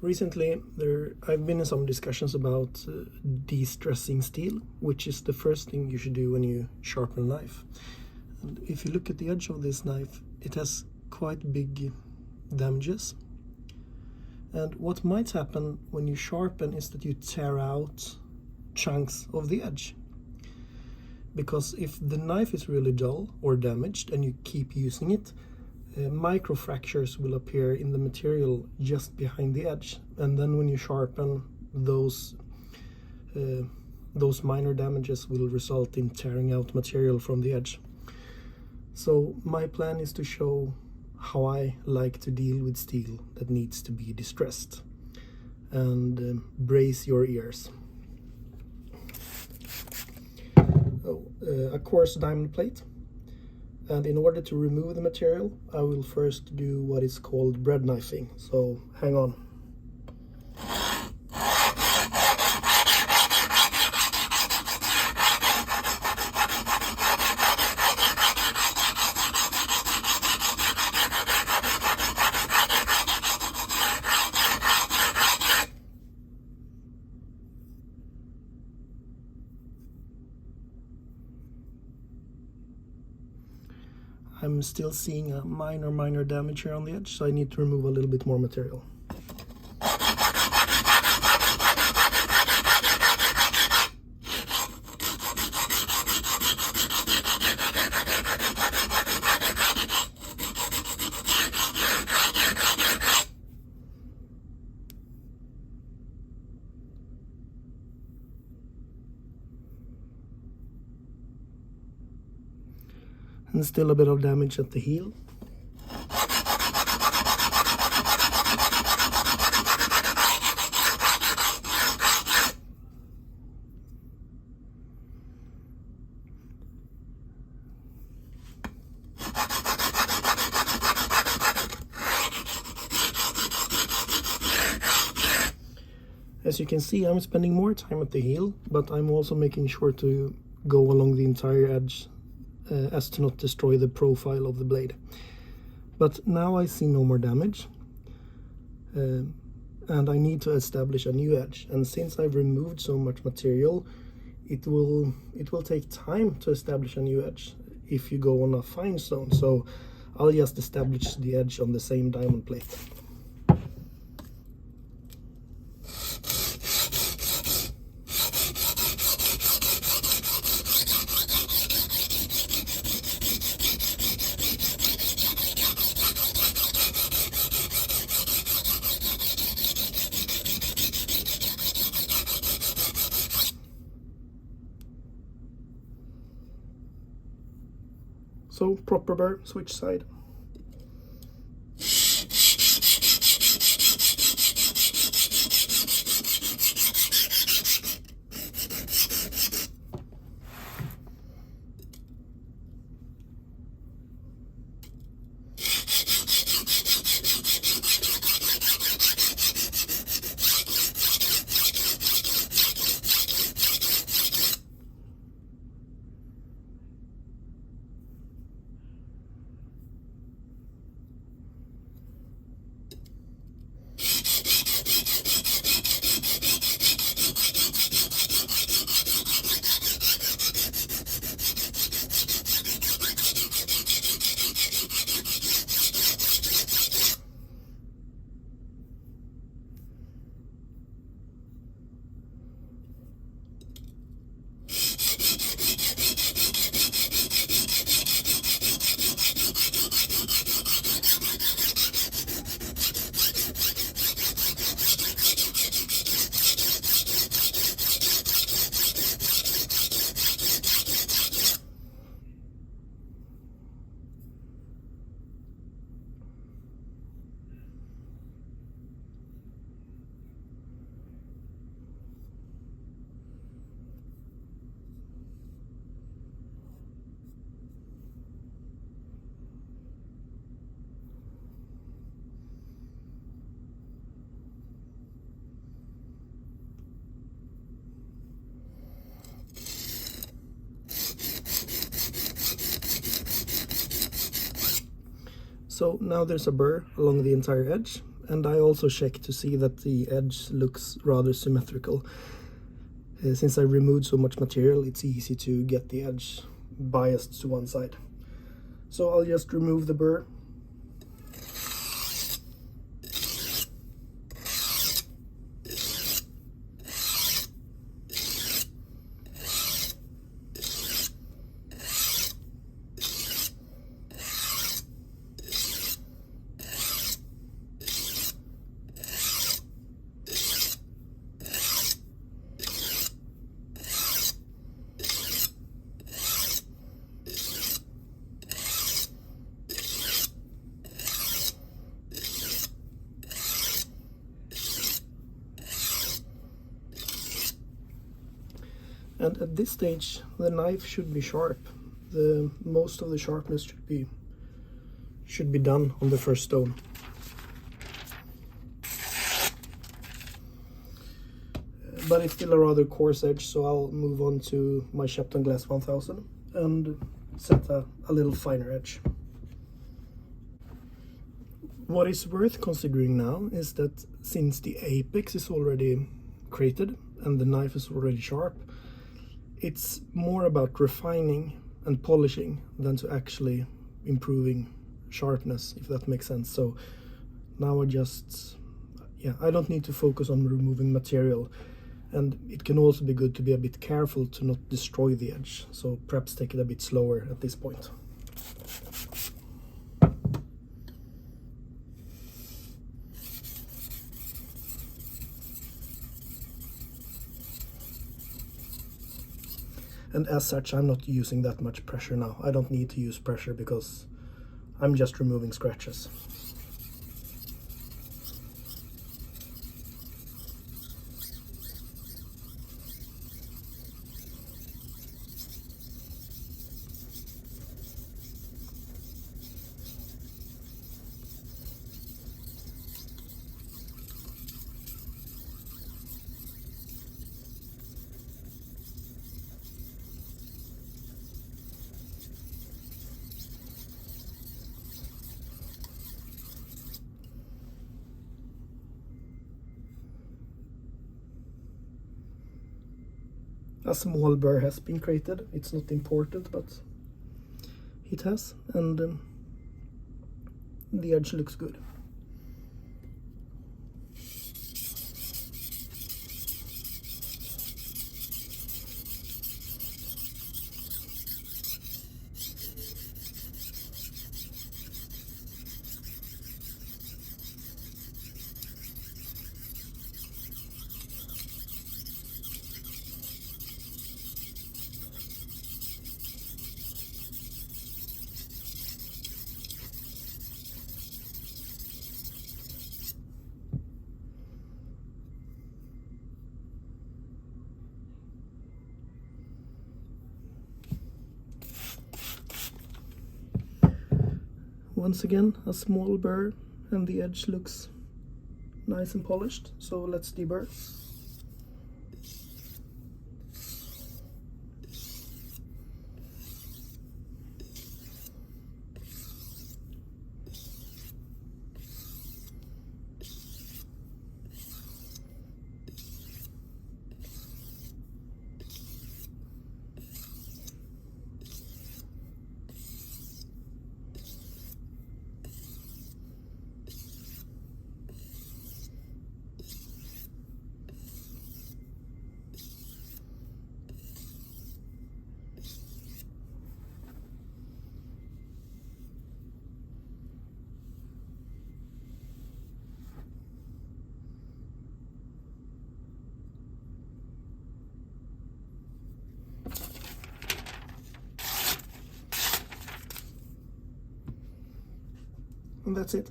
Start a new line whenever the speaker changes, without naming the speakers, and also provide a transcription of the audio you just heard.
Recently, I've been in some discussions about destressing steel, which is the first thing you should do when you sharpen a knife. And if you look at the edge of this knife, it has quite big damages. And what might happen when you sharpen is that you tear out chunks of the edge. Because if the knife is really dull or damaged and you keep using it, microfractures will appear in the material just behind the edge, and then when you sharpen, those minor damages will result in tearing out material from the edge. So my plan is to show how I like to deal with steel that needs to be distressed, and brace your ears. A coarse diamond plate. And in order to remove the material, I will first do what is called bread knifing. So hang on. I'm still seeing a minor damage here on the edge, so I need to remove a little bit more material. And still a bit of damage at the heel. As you can see, I'm spending more time at the heel, but I'm also making sure to go along the entire edge as to not destroy the profile of the blade. But now I see no more damage, and I need to establish a new edge. And since I've removed so much material, it will take time to establish a new edge if you go on a fine stone. So I'll just establish the edge on the same diamond plate. So proper burr, switch side. So now there's a burr along the entire edge, And I also check to see that the edge looks rather symmetrical. Since I removed so much material, it's easy to get the edge biased to one side. So I'll just remove the burr. And at this stage, the knife should be sharp. Most of the sharpness should be done on the first stone. But it's still a rather coarse edge, so I'll move on to my Shapton Glass 1000 and set a little finer edge. What is worth considering now is that since the apex is already created and the knife is already sharp, it's more about refining and polishing than to actually improving sharpness, if that makes sense. So now I don't need to focus on removing material, and it can also be good to be a bit careful to not destroy the edge, so perhaps take it a bit slower at this point. And as such, I'm not using that much pressure now. I don't need to use pressure because I'm just removing scratches. A small burr has been created. It's not important, but it has, and the edge looks good. Once again, a small burr, and the edge looks nice and polished, so let's deburr. And that's it.